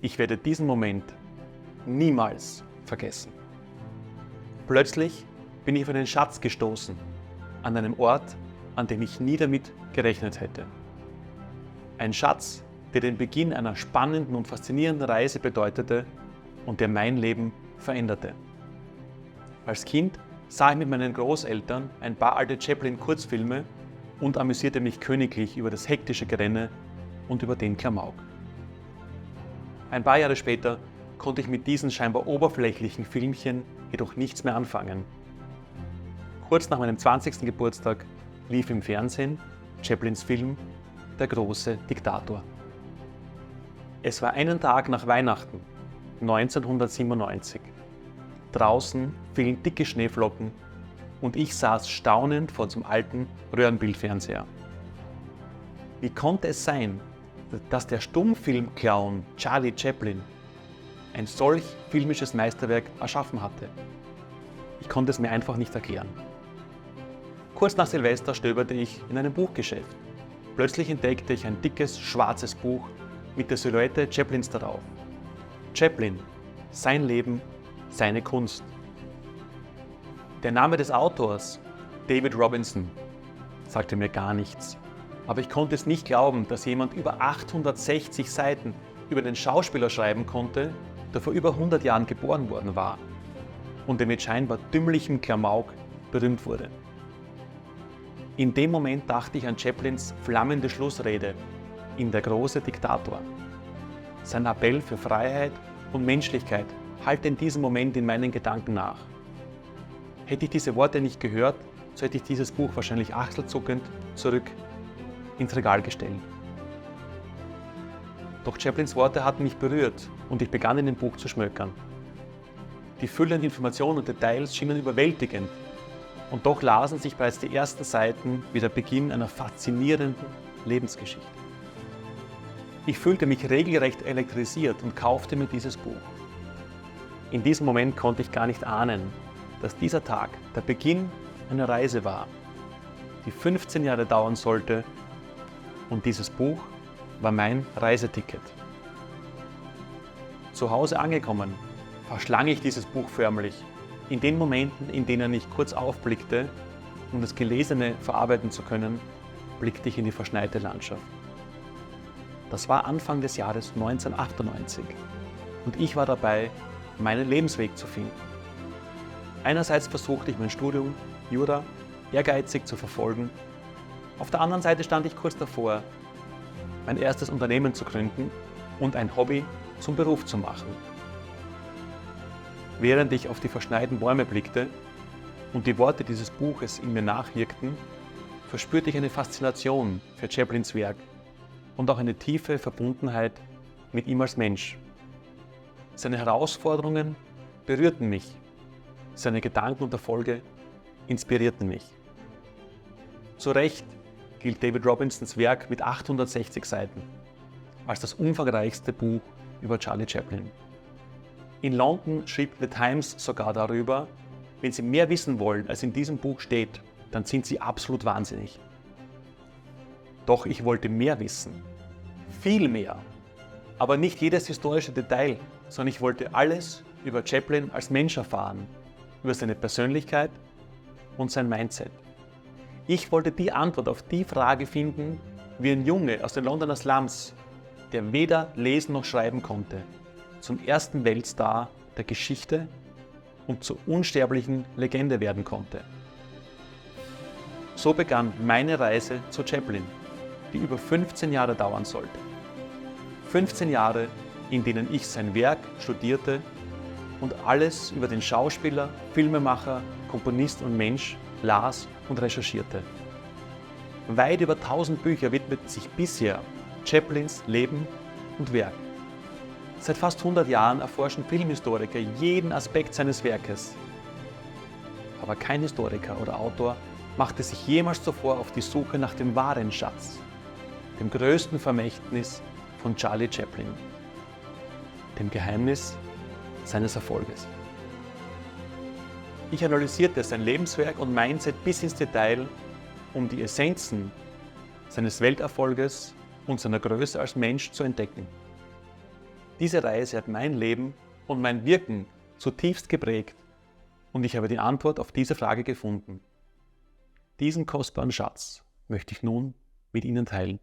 Ich werde diesen Moment niemals vergessen. Plötzlich bin ich auf einen Schatz gestoßen, an einem Ort, an dem ich nie damit gerechnet hätte. Ein Schatz, der den Beginn einer spannenden und faszinierenden Reise bedeutete und der mein Leben veränderte. Als Kind sah ich mit meinen Großeltern ein paar alte Chaplin-Kurzfilme und amüsierte mich königlich über das hektische Gerenne und über den Klamauk. Ein paar Jahre später konnte ich mit diesen scheinbar oberflächlichen Filmchen jedoch nichts mehr anfangen. Kurz nach meinem 20. Geburtstag lief im Fernsehen Chaplins Film Der große Diktator. Es war einen Tag nach Weihnachten, 1997. Draußen fielen dicke Schneeflocken und ich saß staunend vor dem alten Röhrenbildfernseher. Wie konnte es sein, dass der Stummfilm-Clown Charlie Chaplin ein solch filmisches Meisterwerk erschaffen hatte? Ich konnte es mir einfach nicht erklären. Kurz nach Silvester stöberte ich in einem Buchgeschäft. Plötzlich entdeckte ich ein dickes, schwarzes Buch mit der Silhouette Chaplins darauf. Chaplin, sein Leben, seine Kunst. Der Name des Autors, David Robinson, sagte mir gar nichts. Aber ich konnte es nicht glauben, dass jemand über 860 Seiten über den Schauspieler schreiben konnte, der vor über 100 Jahren geboren worden war und der mit scheinbar dümmlichem Klamauk berühmt wurde. In dem Moment dachte ich an Chaplins flammende Schlussrede in Der große Diktator. Sein Appell für Freiheit und Menschlichkeit hallte in diesem Moment in meinen Gedanken nach. Hätte ich diese Worte nicht gehört, so hätte ich dieses Buch wahrscheinlich achselzuckend zurück ins Regal gestellt. Doch Chaplins Worte hatten mich berührt und ich begann in dem Buch zu schmökern. Die Fülle an Informationen und Details schienen überwältigend und doch lasen sich bereits die ersten Seiten wie der Beginn einer faszinierenden Lebensgeschichte. Ich fühlte mich regelrecht elektrisiert und kaufte mir dieses Buch. In diesem Moment konnte ich gar nicht ahnen, dass dieser Tag der Beginn einer Reise war, die 15 Jahre dauern sollte, und dieses Buch war mein Reiseticket. Zu Hause angekommen, verschlang ich dieses Buch förmlich. In den Momenten, in denen ich kurz aufblickte, um das Gelesene verarbeiten zu können, blickte ich in die verschneite Landschaft. Das war Anfang des Jahres 1998 und ich war dabei, meinen Lebensweg zu finden. Einerseits versuchte ich mein Studium, Jura, ehrgeizig zu verfolgen. Auf der anderen Seite stand ich kurz davor, mein erstes Unternehmen zu gründen und ein Hobby zum Beruf zu machen. Während ich auf die verschneiten Bäume blickte und die Worte dieses Buches in mir nachwirkten, verspürte ich eine Faszination für Chaplins Werk und auch eine tiefe Verbundenheit mit ihm als Mensch. Seine Herausforderungen berührten mich, seine Gedanken und Erfolge inspirierten mich. Zu Recht gilt David Robinsons Werk mit 860 Seiten als das umfangreichste Buch über Charlie Chaplin. In London schrieb The Times sogar darüber, wenn Sie mehr wissen wollen, als in diesem Buch steht, dann sind Sie absolut wahnsinnig. Doch ich wollte mehr wissen, viel mehr, aber nicht jedes historische Detail, sondern ich wollte alles über Chaplin als Mensch erfahren, über seine Persönlichkeit und sein Mindset. Ich wollte die Antwort auf die Frage finden, wie ein Junge aus den Londoner Slums, der weder lesen noch schreiben konnte, zum ersten Weltstar der Geschichte und zur unsterblichen Legende werden konnte. So begann meine Reise zu Chaplin, die über 15 Jahre dauern sollte. 15 Jahre, in denen ich sein Werk studierte und alles über den Schauspieler, Filmemacher, Komponist und Mensch las und recherchierte. Weit über 1000 Bücher widmeten sich bisher Chaplins Leben und Werk. Seit fast 100 Jahren erforschen Filmhistoriker jeden Aspekt seines Werkes. Aber kein Historiker oder Autor machte sich jemals zuvor auf die Suche nach dem wahren Schatz, dem größten Vermächtnis von Charlie Chaplin, dem Geheimnis seines Erfolges. Ich analysierte sein Lebenswerk und Mindset bis ins Detail, um die Essenzen seines Welterfolges und seiner Größe als Mensch zu entdecken. Diese Reise hat mein Leben und mein Wirken zutiefst geprägt und ich habe die Antwort auf diese Frage gefunden. Diesen kostbaren Schatz möchte ich nun mit Ihnen teilen.